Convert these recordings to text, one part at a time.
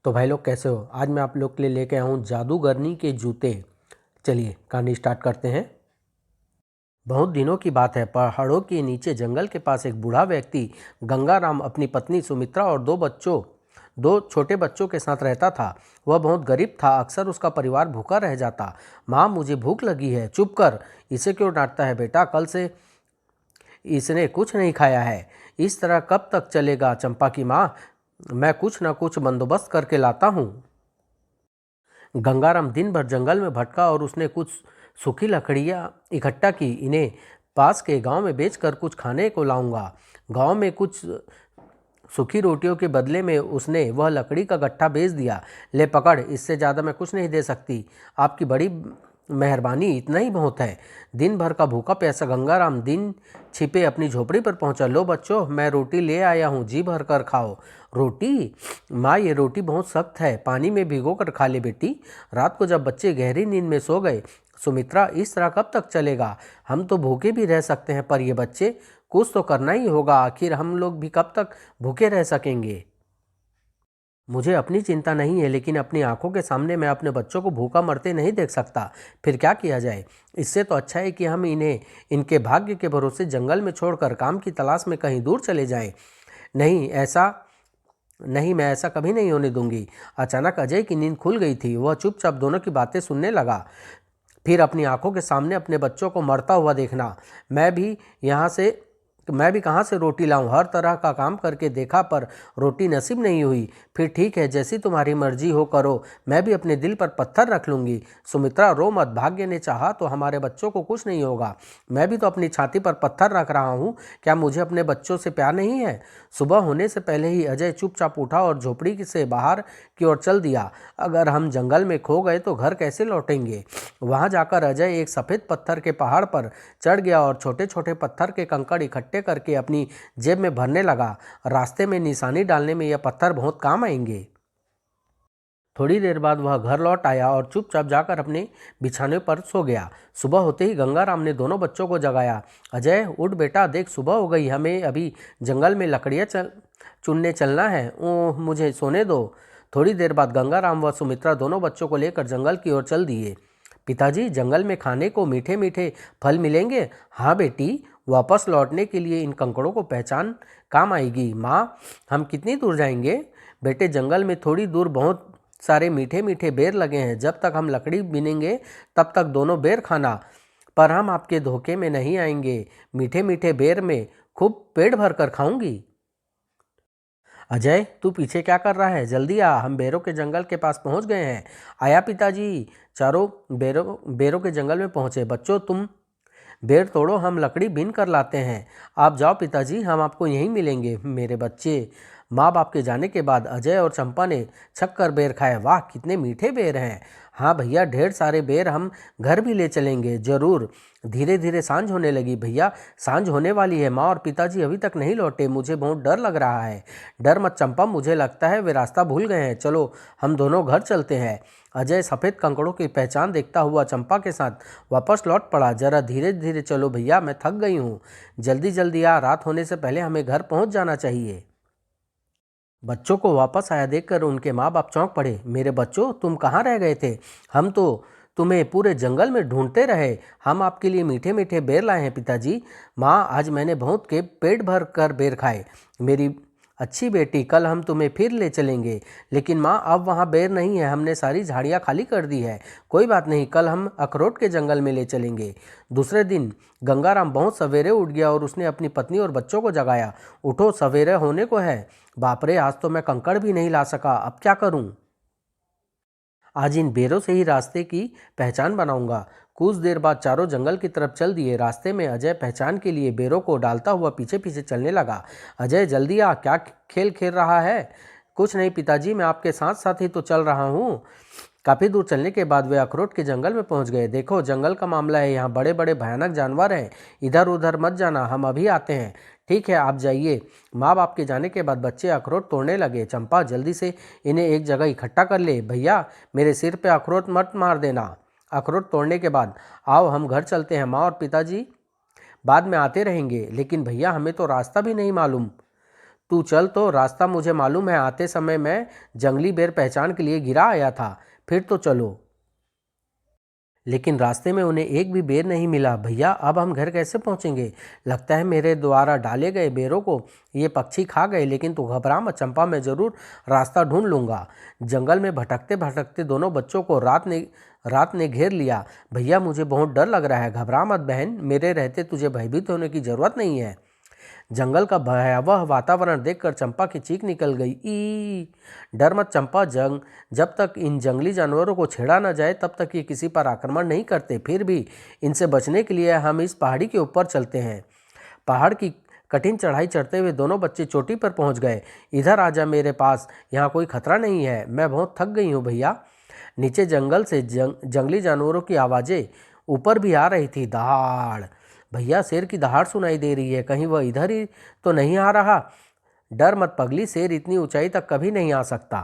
तो भाई लोग कैसे हो। आज मैं आप लोग के लिए लेके आया हूँ जादूगरनी के जूते। चलिए कहानी स्टार्ट करते हैं। बहुत दिनों की बात है। पहाड़ों के नीचे जंगल के पास एक बूढ़ा व्यक्ति गंगाराम अपनी पत्नी सुमित्रा और दो छोटे बच्चों के साथ रहता था। वह बहुत गरीब था। अक्सर उसका परिवार भूखा रह जाता। माँ, मुझे भूख लगी है। चुप कर, इसे क्यों डांटता है बेटा? कल से इसने कुछ नहीं खाया है। इस तरह कब तक चलेगा? चंपा की माँ, मैं कुछ न कुछ बंदोबस्त करके लाता हूँ। गंगाराम दिन भर जंगल में भटका और उसने कुछ सूखी लकड़ियाँ इकट्ठा की। इन्हें पास के गांव में बेचकर कुछ खाने को लाऊंगा। गांव में कुछ सूखी रोटियों के बदले में उसने वह लकड़ी का गट्ठा बेच दिया। ले पकड़, इससे ज़्यादा मैं कुछ नहीं दे सकती। आपकी बड़ी मेहरबानी, इतना ही बहुत है। दिन भर का भूखा प्यासा गंगाराम दिन छिपे अपनी झोपड़ी पर पहुंचा। लो बच्चों, मैं रोटी ले आया हूँ, जी भर कर खाओ। रोटी? माँ, ये रोटी बहुत सख्त है, पानी में भिगो कर खा ले बेटी। रात को जब बच्चे गहरी नींद में सो गए, सुमित्रा, इस तरह कब तक चलेगा? हम तो भूखे भी रह सकते हैं, पर ये बच्चे, कुछ तो करना ही होगा। आखिर हम लोग भी कब तक भूखे रह सकेंगे? मुझे अपनी चिंता नहीं है, लेकिन अपनी आंखों के सामने मैं अपने बच्चों को भूखा मरते नहीं देख सकता। फिर क्या किया जाए? इससे तो अच्छा है कि हम इन्हें इनके भाग्य के भरोसे जंगल में छोड़कर काम की तलाश में कहीं दूर चले जाएं। नहीं, ऐसा नहीं, मैं ऐसा कभी नहीं होने दूंगी। अचानक अजय की नींद खुल गई थी। वह चुपचाप दोनों की बातें सुनने लगा। फिर अपनी आंखों के सामने अपने बच्चों को मरता हुआ देखना। मैं भी यहाँ से मैं भी कहाँ से रोटी लाऊं? हर तरह का काम करके देखा, पर रोटी नसीब नहीं हुई। फिर ठीक है, जैसी तुम्हारी मर्जी हो करो। मैं भी अपने दिल पर पत्थर रख लूंगी। सुमित्रा, रो मत। भाग्य ने चाहा तो हमारे बच्चों को कुछ नहीं होगा। मैं भी तो अपनी छाती पर पत्थर रख रहा हूँ। क्या मुझे अपने बच्चों से प्यार नहीं है? सुबह होने से पहले ही अजय चुपचाप उठा और झोपड़ी से बाहर की ओर चल दिया। अगर हम जंगल में खो गए तो घर कैसे लौटेंगे? वहां जाकर अजय एक सफ़ेद पत्थर के पहाड़ पर चढ़ गया और छोटे छोटे पत्थर के कंकड़ इकट्ठे करके अपनी जेब में भरने लगा। रास्ते में निशानी डालने में यह पत्थर बहुत काम आएंगे। थोड़ी देर बाद वह घर लौट आया और चुपचाप जाकर अपने बिछाने पर सो गया। सुबह होते ही गंगाराम ने दोनों बच्चों को जगाया। अजय, उठ बेटा, देख सुबह हो गई। हमें अभी जंगल में लकड़ियाँ चुनने चलना है। ओह, मुझे सोने दो। थोड़ी देर बाद गंगाराम व सुमित्रा दोनों बच्चों को लेकर जंगल की ओर चल दिए। पिताजी, जंगल में खाने को मीठे मीठे फल मिलेंगे? हाँ बेटी, वापस लौटने के लिए इन कंकड़ों को पहचान काम आएगी। माँ, हम कितनी दूर जाएंगे? बेटे, जंगल में थोड़ी दूर बहुत सारे मीठे मीठे बेर लगे हैं। जब तक हम लकड़ी बीनेंगे तब तक दोनों बेर खाना। पर हम आपके धोखे में नहीं आएंगे। मीठे मीठे बेर में खूब पेट भर कर खाऊंगी। अजय, तू पीछे क्या कर रहा है? जल्दी आ, हम बेरों के जंगल के पास पहुंच गए हैं। आया पिताजी। चारों बेरों बेरों के जंगल में पहुंचे। बच्चों, तुम बेर तोड़ो, हम लकड़ी बीन कर लाते हैं। आप जाओ पिताजी, हम आपको यहीं मिलेंगे। मेरे बच्चे। माँ बाप के जाने के बाद अजय और चंपा ने छक कर बेर खाए। वाह, कितने मीठे बेर हैं। हाँ भैया, ढेर सारे बेर हम घर भी ले चलेंगे। जरूर। धीरे धीरे सांझ होने लगी। भैया, सांझ होने वाली है। माँ और पिताजी अभी तक नहीं लौटे। मुझे बहुत डर लग रहा है। डर मत चंपा, मुझे लगता है वे रास्ता भूल गए हैं। चलो, हम दोनों घर चलते हैं। अजय सफ़ेद कंकड़ों की पहचान देखता हुआ चंपा के साथ वापस लौट पड़ा। जरा धीरे धीरे चलो भैया, मैं थक गई हूँ। जल्दी जल्दी आ, रात होने से पहले हमें घर पहुँच जाना चाहिए। बच्चों को वापस आया देखकर उनके माँ बाप चौंक पड़े। मेरे बच्चों, तुम कहाँ रह गए थे? हम तो तुम्हें पूरे जंगल में ढूंढते रहे। हम आपके लिए मीठे मीठे बेर लाए हैं पिताजी। माँ, आज मैंने बहुत के पेट भर कर बेर खाए। मेरी अच्छी बेटी, कल हम तुम्हें फिर ले चलेंगे। लेकिन माँ, अब वहाँ बेर नहीं है। हमने सारी झाड़ियाँ खाली कर दी है। कोई बात नहीं, कल हम अखरोट के जंगल में ले चलेंगे। दूसरे दिन गंगाराम बहुत सवेरे उठ गया और उसने अपनी पत्नी और बच्चों को जगाया। उठो, सवेरे होने को है। बाप रे, आज तो मैं कंकड़ भी नहीं ला सका। अब क्या करूं? आज इन बेरों से ही रास्ते की पहचान बनाऊंगा। कुछ देर बाद चारों जंगल की तरफ चल दिए। रास्ते में अजय पहचान के लिए बेरों को डालता हुआ पीछे पीछे चलने लगा। अजय, जल्दी आ, क्या खेल खेल रहा है? कुछ नहीं पिताजी, मैं आपके साथ साथ ही तो चल रहा हूँ। काफी दूर चलने के बाद वे अखरोट के जंगल में पहुंच गए। देखो, जंगल का मामला है, यहाँ बड़े बड़े भयानक जानवर हैं। इधर उधर मत जाना, हम अभी आते हैं। ठीक है, आप जाइए। माँ बाप के जाने के बाद बच्चे अखरोट तोड़ने लगे। चंपा, जल्दी से इन्हें एक जगह इकट्ठा कर ले। भैया, मेरे सिर पे अखरोट मत मार देना। अखरोट तोड़ने के बाद आओ हम घर चलते हैं। माँ और पिताजी बाद में आते रहेंगे। लेकिन भैया, हमें तो रास्ता भी नहीं मालूम। तू चल, तो रास्ता मुझे मालूम है। आते समय मैं जंगली बेर पहचान के लिए गिरा आया था। फिर तो चलो। लेकिन रास्ते में उन्हें एक भी बेर नहीं मिला। भैया, अब हम घर कैसे पहुंचेंगे? लगता है मेरे द्वारा डाले गए बेरों को ये पक्षी खा गए। लेकिन तू घबरा मत चंपा, मैं जरूर रास्ता ढूंढ लूंगा। जंगल में भटकते भटकते दोनों बच्चों को रात ने घेर लिया। भैया, मुझे बहुत डर लग रहा है। घबरा मत बहन, मेरे रहते तुझे भयभीत होने की जरूरत नहीं है। जंगल का भयावह वातावरण देखकर चंपा की चीख निकल गई। ई डर मत चंपा, जब तक इन जंगली जानवरों को छेड़ा न जाए तब तक ये किसी पर आक्रमण नहीं करते। फिर भी इनसे बचने के लिए हम इस पहाड़ी के ऊपर चलते हैं। पहाड़ की कठिन चढ़ाई चढ़ते हुए दोनों बच्चे चोटी पर पहुंच गए। इधर आजा मेरे पास, यहाँ कोई खतरा नहीं है। मैं बहुत थक गई हूँ भैया। नीचे जंगल से जंगली जानवरों की आवाज़ें ऊपर भी आ रही थी। दहाड़! भैया, शेर की दहाड़ सुनाई दे रही है। कहीं वह इधर ही तो नहीं आ रहा? डर मत पगली, शेर इतनी ऊंचाई तक कभी नहीं आ सकता।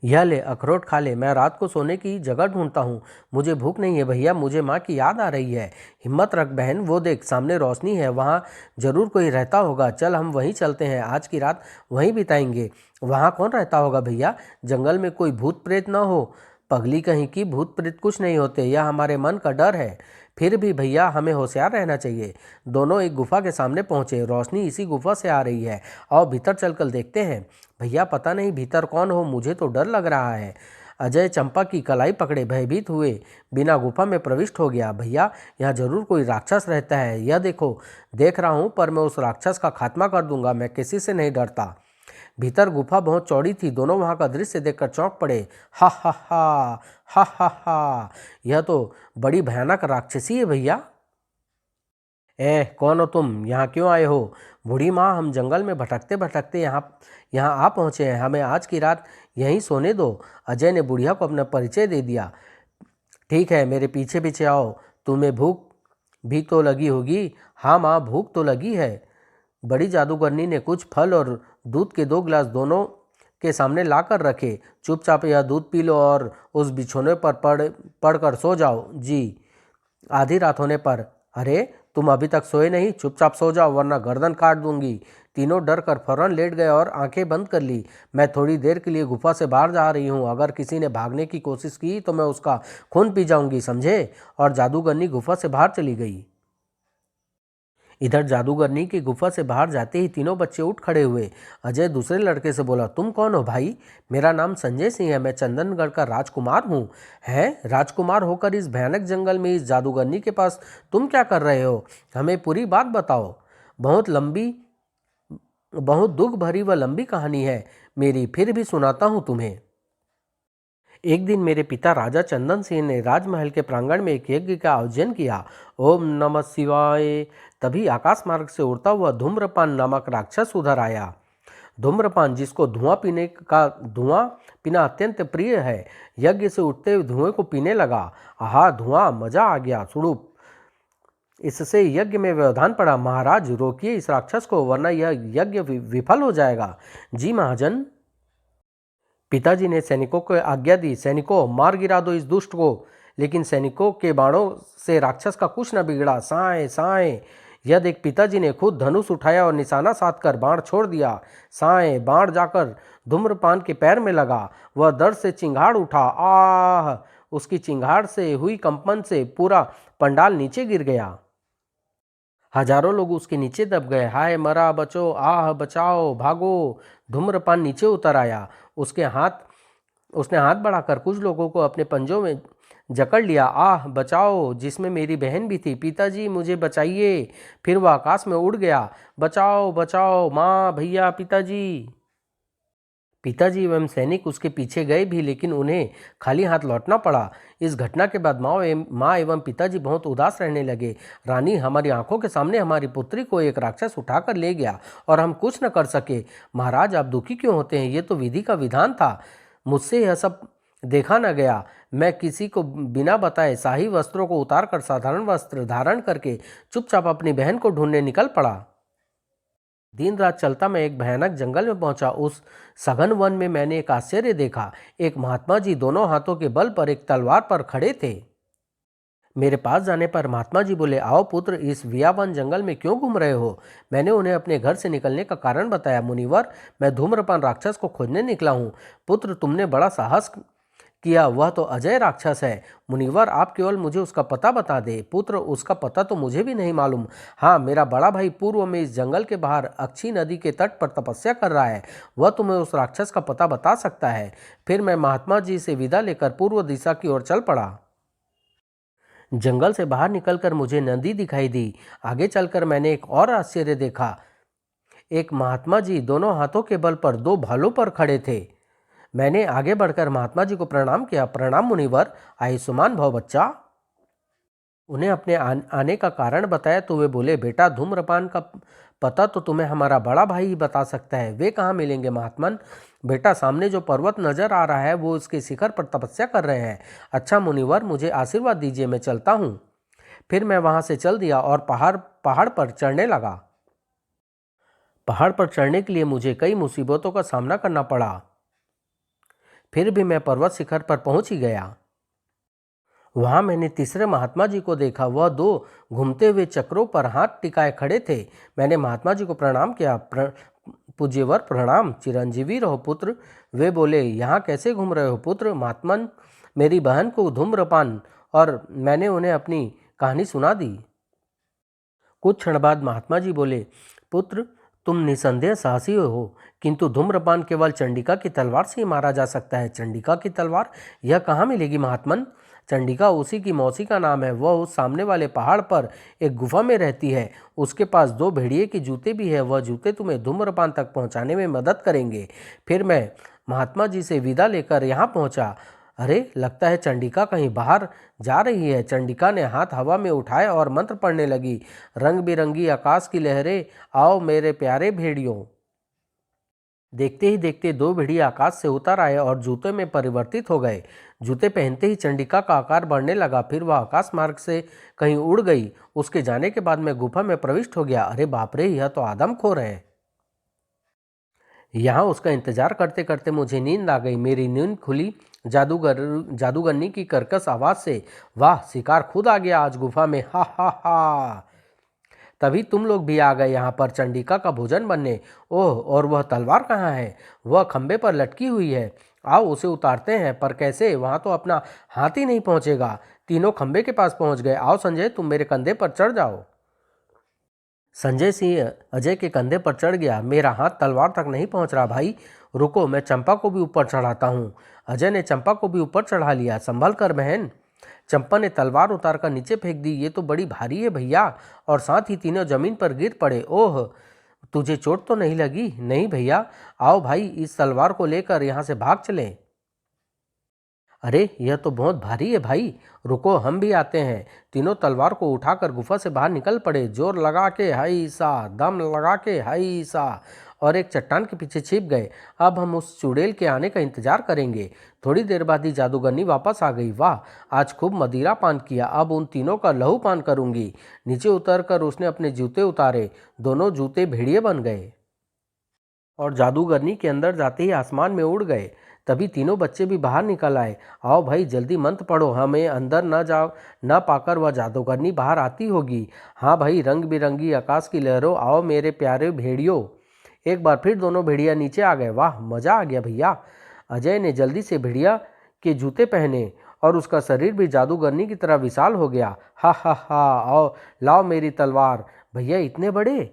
यह ले, अखरोट खा ले। मैं रात को सोने की जगह ढूंढता हूँ। मुझे भूख नहीं है भैया, मुझे माँ की याद आ रही है। हिम्मत रख बहन, वो देख सामने रोशनी है, वहाँ जरूर कोई रहता होगा। चल, हम वहीं चलते हैं। आज की रात वहीं बिताएंगे। वहाँ कौन रहता होगा भैया? जंगल में कोई भूत प्रेत न हो? पगली कहीं की, भूत प्रेत कुछ नहीं होते। यह हमारे मन का डर है। फिर भी भैया, हमें होशियार रहना चाहिए। दोनों एक गुफा के सामने पहुंचे। रोशनी इसी गुफा से आ रही है। और भीतर चलकर देखते हैं। भैया, पता नहीं भीतर कौन हो, मुझे तो डर लग रहा है। अजय चंपा की कलाई पकड़े भयभीत हुए बिना गुफा में प्रविष्ट हो गया। भैया, यहाँ जरूर कोई राक्षस रहता है। यह देखो। देख रहा हूँ, पर मैं उस राक्षस का खात्मा कर दूंगा। मैं किसी से नहीं डरता। भीतर गुफा बहुत चौड़ी थी। दोनों वहां का दृश्य देखकर चौंक पड़े। हा हा हा, हा हा हा, यह तो बड़ी भयानक राक्षसी है भैया। कौन हो तुम? यहाँ क्यों आए हो? बूढ़ी माँ, हम जंगल में भटकते भटकते यहाँ यहाँ आ पहुँचे हैं। हमें आज की रात यहीं सोने दो। अजय ने बुढ़िया को अपना परिचय दे दिया। ठीक है, मेरे पीछे पीछे आओ। तुम्हें भूख भी तो लगी होगी। हाँ माँ, भूख तो लगी है। बड़ी जादूगरनी ने कुछ फल और दूध के 2 गिलास दोनों के सामने लाकर रखे। चुपचाप यह दूध पी लो और उस बिछोने पर पड़ कर सो जाओ। जी। आधी रात होने पर, अरे तुम अभी तक सोए नहीं? चुपचाप सो जाओ वरना गर्दन काट दूंगी। तीनों डर कर फौरन लेट गए और आंखें बंद कर ली। मैं थोड़ी देर के लिए गुफा से बाहर जा रही हूँ। अगर किसी ने भागने की कोशिश की तो मैं उसका खून पी जाऊंगी, समझे? और जादूगरनी गुफा से बाहर चली गई। इधर जादूगरनी की गुफा से बाहर जाते ही तीनों बच्चे उठ खड़े हुए। अजय दूसरे लड़के से बोला, तुम कौन हो भाई? मेरा नाम संजय सिंह है। मैं चंदनगढ़ का राजकुमार हूँ। है राजकुमार होकर इस भयानक जंगल में इस जादूगरनी के पास तुम क्या कर रहे हो? हमें पूरी बात बताओ। बहुत लंबी, बहुत दुख भरी व लंबी कहानी है मेरी, फिर भी सुनाता हूँ तुम्हें। एक दिन मेरे पिता राजा चंदन सिंह ने राजमहल के प्रांगण में एक यज्ञ का आयोजन किया। ओम नमः शिवाय। तभी आकाश मार्ग से उड़ता हुआ धूम्रपान नामक राक्षस उधर आया। धूम्रपान, जिसको धुआं पीना अत्यंत प्रिय है, यज्ञ से उठते हुए धुएं को पीने लगा। आहा, धुआं! मजा आ गया। स्वरूप इससे यज्ञ में व्यवधान पड़ा। महाराज, रोकिए इस राक्षस को, वरना यह यज्ञ विफल हो जाएगा। जी महाजन। पिताजी ने सैनिकों को आज्ञा दी, सैनिकों, मार गिरा दो इस दुष्ट को। लेकिन सैनिकों के बाणों से राक्षस का कुछ न बिगड़ा। साए साए। यह देख पिताजी ने खुद धनुष उठाया और निशाना साध कर बाण छोड़ दिया। साए, बाण जाकर धूम्रपान के पैर में लगा। वह दर्द से चिंगाड़ उठा। आह! उसकी चिंगाड़ से हुई कंपन से पूरा पंडाल नीचे गिर गया। हजारों लोग उसके नीचे दब गए। हाय मरा, बचो, आह बचाओ, भागो! धूम्रपान नीचे उतर आया। उसने हाथ बढ़ाकर कुछ लोगों को अपने पंजों में जकड़ लिया। आह बचाओ, जिसमें मेरी बहन भी थी। पिताजी, मुझे बचाइए। फिर वह आकाश में उड़ गया। बचाओ बचाओ, माँ, भैया, पिताजी। पिताजी एवं सैनिक उसके पीछे गए भी, लेकिन उन्हें खाली हाथ लौटना पड़ा। इस घटना के बाद माँ एवं पिताजी बहुत उदास रहने लगे। रानी, हमारी आंखों के सामने हमारी पुत्री को एक राक्षस उठाकर ले गया और हम कुछ न कर सके। महाराज, आप दुखी क्यों होते हैं? ये तो विधि का विधान था। मुझसे यह सब देखा न गया। मैं किसी को बिना बताए शाही वस्त्रों को उतारकर साधारण वस्त्र धारण करके चुपचाप अपनी बहन को ढूंढने निकल पड़ा। दिन रात चलता मैं एक भयानक जंगल में पहुंचा। उस सघन वन में मैंने एक आश्चर्य देखा। एक महात्मा जी दोनों हाथों के बल पर एक तलवार पर खड़े थे। मेरे पास जाने पर महात्मा जी बोले, आओ पुत्र, इस वियावन जंगल में क्यों घूम रहे हो। मैंने उन्हें अपने घर से निकलने का कारण बताया। मुनिवर, मैं धूम्रपान राक्षस को खोजने निकला हूँ। पुत्र, तुमने बड़ा साहस किया, वह तो अजय राक्षस है। मुनिवर, आप केवल मुझे उसका पता बता दे। पुत्र, उसका पता तो मुझे भी नहीं मालूम। हाँ, मेरा बड़ा भाई पूर्व में इस जंगल के बाहर अक्षी नदी के तट पर तपस्या कर रहा है, वह तुम्हें उस राक्षस का पता बता सकता है। फिर मैं महात्मा जी से विदा लेकर पूर्व दिशा की ओर चल पड़ा। जंगल से बाहर निकलकर मुझे नदी दिखाई दी। आगे चलकर मैंने एक और आश्चर्य देखा। एक महात्मा जी दोनों हाथों के बल पर दो भालों पर खड़े थे। मैंने आगे बढ़कर महात्मा जी को प्रणाम किया। प्रणाम मुनिवर, आयुष्मान भव बच्चा। उन्हें अपने आने का कारण बताया तो वे बोले, बेटा, धूम्रपान का पता तो तुम्हें हमारा बड़ा भाई ही बता सकता है। वे कहाँ मिलेंगे महात्मन। बेटा, सामने जो पर्वत नजर आ रहा है वो इसके शिखर पर तपस्या कर रहे हैं। अच्छा मुनिवर, मुझे आशीर्वाद दीजिए, मैं चलता हूँ। फिर मैं वहां से चल दिया और पहाड़ पर चढ़ने लगा। पहाड़ पर चढ़ने के लिए मुझे कई मुसीबतों का सामना करना पड़ा। फिर भी मैं पर्वत शिखर पर पहुंच ही गया। वहां मैंने तीसरे महात्मा जी को देखा। वह दो घूमते हुए चक्रों पर हाथ टिकाए खड़े थे। मैंने महात्मा जी को प्रणाम किया। पूज्यवर प्रणाम, चिरंजीवी रहो पुत्र। वे बोले, यहाँ कैसे घूम रहे हो पुत्र। महात्मन, मेरी बहन को धूम्रपान, और मैंने उन्हें अपनी कहानी सुना दी। कुछ क्षण बाद महात्मा जी बोले, पुत्र, तुम निसंदेह साहसी हो, किंतु धूम्रपान केवल चंडिका की तलवार से ही मारा जा सकता है। चंडिका की तलवार, यह कहाँ मिलेगी महात्मन। चंडिका उसी की मौसी का नाम है। वह उस सामने वाले पहाड़ पर एक गुफा में रहती है। उसके पास दो भेड़िए के जूते भी है। वह जूते तुम्हें धूम्रपान तक पहुंचाने में मदद करेंगे। फिर मैं महात्मा जी से विदा लेकर यहाँ पहुंचा। अरे, लगता है चंडिका कहीं बाहर जा रही है। चंडिका ने हाथ हवा में उठाए और मंत्र पढ़ने लगी। रंग बिरंगी आकाश की लहरें, आओ मेरे प्यारे भेड़ियों। देखते ही देखते दो भेड़िए आकाश से उतर आए और जूते में परिवर्तित हो गए। जूते पहनते ही चंडिका का आकार बढ़ने लगा। फिर वह आकाश मार्ग से कहीं उड़ गई। उसके जाने के बाद मैं गुफा में प्रविष्ट हो गया। अरे बाप रे, यह तो आदमखोर है। यहाँ उसका इंतजार करते करते मुझे नींद आ गई। मेरी नींद खुली जादूगरनी की कर्कश आवाज से। वाह, शिकार खुद आ गया आज गुफा में, हा हा हा। तभी तुम लोग भी आ गए यहाँ पर चंडिका का भोजन बनने। ओह, और वह तलवार कहाँ है। वह खंबे पर लटकी हुई है। आओ उसे उतारते हैं। पर कैसे, वहाँ तो अपना हाथ ही नहीं पहुँचेगा। तीनों खंबे के पास पहुँच गए। आओ संजय, तुम मेरे कंधे पर चढ़ जाओ। संजय सिंह अजय के कंधे पर चढ़ गया। मेरा हाथ तलवार तक नहीं पहुंच रहा। भाई रुको, मैं चंपा को भी ऊपर चढ़ाता हूँ। अजय ने चंपा को भी ऊपर चढ़ा लिया। संभल कर बहन। चंपा ने तलवार उतार कर नीचे फेंक दी। ये तो बड़ी भारी है भैया। और साथ ही तीनों जमीन पर गिर पड़े। ओह, तुझे चोट तो नहीं लगी। नहीं भैया। आओ भाई, इस तलवार को लेकर यहाँ से भाग चलें। अरे, यह तो बहुत भारी है भाई। रुको, हम भी आते हैं। तीनों तलवार को उठाकर गुफा से बाहर निकल पड़े। जोर लगा के हाई सा, दम लगा के हाई सा, और एक चट्टान के पीछे छिप गए। अब हम उस चुड़ैल के आने का इंतजार करेंगे। थोड़ी देर बाद ही जादूगरनी वापस आ गई। वाह, आज खूब मदिरा पान किया। अब उन तीनों का लहू पान करूंगी। नीचे उतरकर उसने अपने जूते उतारे। दोनों जूते भेड़िए बन गए और जादूगरनी के अंदर जाते ही आसमान में उड़ गए। तभी तीनों बच्चे भी बाहर निकल आए। आओ भाई, जल्दी मंत्र पढ़ो, हमें अंदर न जाओ न पाकर वह जादूगरनी बाहर आती होगी। हाँ भाई, रंग बिरंगी आकाश की लहरों, आओ मेरे प्यारे भेड़ियों। एक बार फिर दोनों भेड़िया नीचे आ गए। वाह, मजा आ गया भैया। अजय ने जल्दी से भेड़िया के जूते पहने और उसका शरीर भी जादूगरनी की तरह विशाल हो गया। हा हा हा, आओ लाओ मेरी तलवार। भैया इतने बड़े।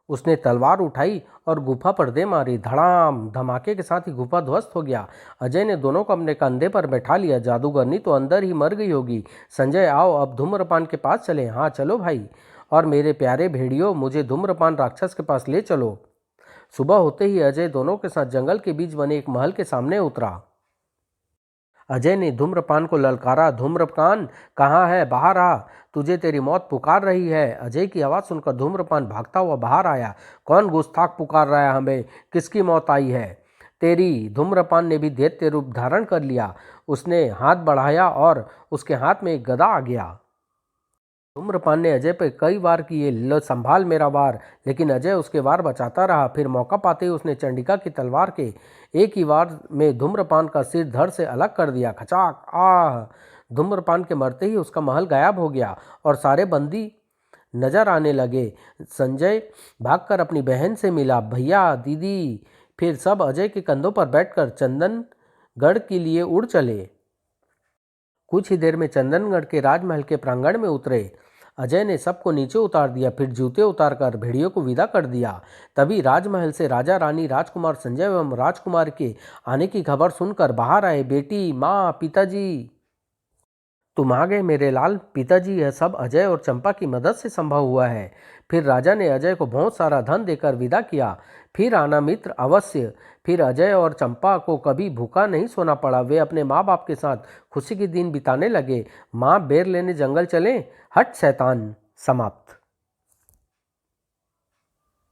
उसने तलवार उठाई और गुफा पर दे मारी। धड़ाम, धमाके के साथ ही गुफा ध्वस्त हो गया। अजय ने दोनों को अपने कंधे पर बैठा लिया। जादूगरनी तो अंदर ही मर गई होगी। संजय, आओ अब धूम्रपान के पास चले। हाँ चलो भाई। और मेरे प्यारे भेड़ियों, मुझे धूम्रपान राक्षस के पास ले चलो। सुबह होते ही अजय दोनों के साथ जंगल के बीच बने एक महल के सामने उतरा। अजय ने धूम्रपान को ललकारा। धूम्रपान कहाँ है, बाहर आ, तुझे तेरी मौत पुकार रही है। अजय की आवाज़ सुनकर धूम्रपान भागता हुआ बाहर आया। कौन गुस्ताख पुकार रहा है हमें, किसकी मौत आई है तेरी। धूम्रपान ने भी दैत्य रूप धारण कर लिया। उसने हाथ बढ़ाया और उसके हाथ में एक गदा आ गया। धूम्रपान ने अजय पर कई वार किए, लो संभाल मेरा वार, लेकिन अजय उसके वार बचाता रहा। फिर मौका पाते ही उसने चंडिका की तलवार के एक ही वार में धूम्रपान का सिर धड़ से अलग कर दिया। खचाक, आह। धूम्रपान के मरते ही उसका महल गायब हो गया और सारे बंदी नजर आने लगे। संजय भागकर अपनी बहन से मिला। भैया, दीदी। फिर सब अजय के कंधों पर बैठकर चंदनगढ़ के लिए उड़ चले। कुछ ही देर में चंदनगढ़ के राजमहल के प्रांगण में उतरे। अजय ने सबको नीचे उतार दिया, फिर जूते उतारकर भेड़ियों को विदा कर दिया। तभी राजमहल से राजा रानी, राजकुमार संजय एवं राजकुमार के आने की खबर सुनकर बाहर आए। बेटी, माँ, पिताजी, तुम आ गए मेरे लाल। पिताजी, यह सब अजय और चंपा की मदद से संभव हुआ है। फिर राजा ने अजय को बहुत सारा धन देकर विदा किया। फिर आना मित्र अवश्य। फिर अजय और चंपा को कभी भूखा नहीं सोना पड़ा। वे अपने माँ बाप के साथ खुशी के दिन बिताने लगे। माँ, बेर लेने जंगल चले। हट शैतान। समाप्त।